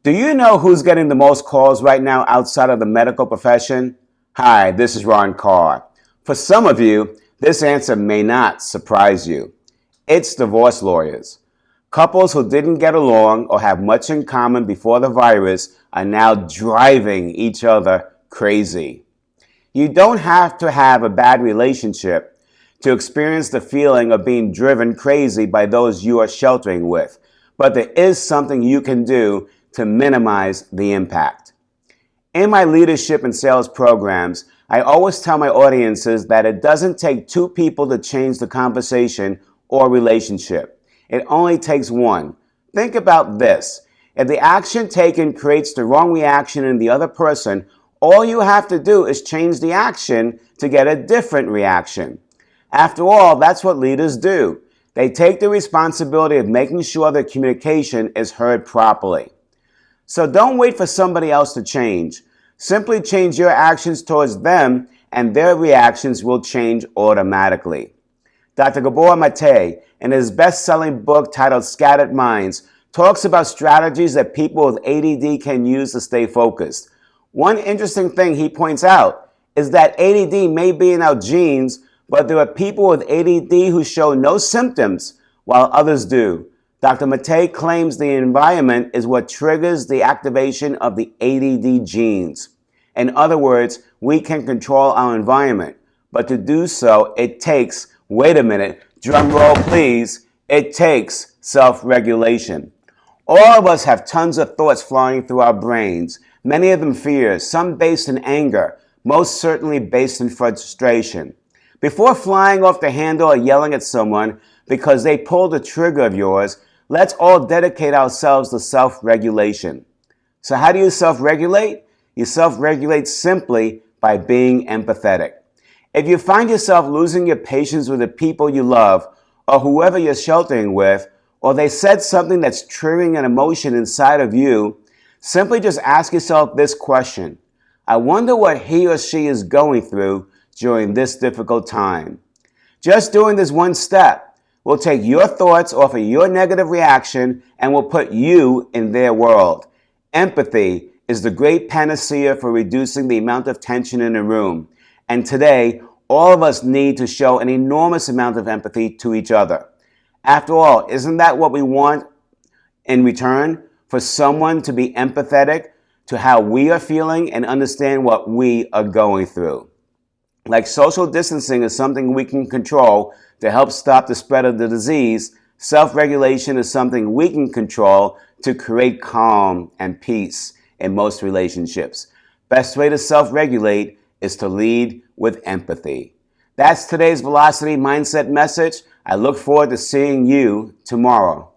Do you know who's getting the most calls right now outside of the medical profession? Hi, this is Ron Carr. For some of you, this answer may not surprise you. It's divorce lawyers. Couples who didn't get along or have much in common before the virus are now driving each other crazy. You don't have to have a bad relationship to experience the feeling of being driven crazy by those you are sheltering with, but there is something you can do to minimize the impact. In my leadership and sales programs, I always tell my audiences that it doesn't take two people to change the conversation or relationship. It only takes one. Think about this. If the action taken creates the wrong reaction in the other person, all you have to do is change the action to get a different reaction. After all, that's what leaders do. They take the responsibility of making sure their communication is heard properly. So don't wait for somebody else to change. Simply change your actions towards them and their reactions will change automatically. Dr. Gabor Mate, in his best-selling book titled Scattered Minds, talks about strategies that people with ADD can use to stay focused. One interesting thing he points out is that ADD may be in our genes, but there are people with ADD who show no symptoms while others do. Dr. Mate claims the environment is what triggers the activation of the ADD genes. In other words, we can control our environment, but to do so, it takes, wait a minute, drum roll please, it takes self-regulation. All of us have tons of thoughts flying through our brains, many of them fears, some based in anger, most certainly based in frustration. Before flying off the handle or yelling at someone because they pulled a trigger of yours, let's all dedicate ourselves to self-regulation. So how do you self-regulate? You self-regulate simply by being empathetic. If you find yourself losing your patience with the people you love or whoever you're sheltering with, or they said something that's triggering an emotion inside of you, simply just ask yourself this question. I wonder what he or she is going through during this difficult time. Just doing this one step will take your thoughts off of your negative reaction and will put you in their world. Empathy is the great panacea for reducing the amount of tension in a room. And today, all of us need to show an enormous amount of empathy to each other. After all, isn't that what we want in return? For someone to be empathetic to how we are feeling and understand what we are going through. Like social distancing is something we can control to help stop the spread of the disease, self-regulation is something we can control to create calm and peace in most relationships. Best way to self-regulate is to lead with empathy. That's today's Velocity Mindset message. I look forward to seeing you tomorrow.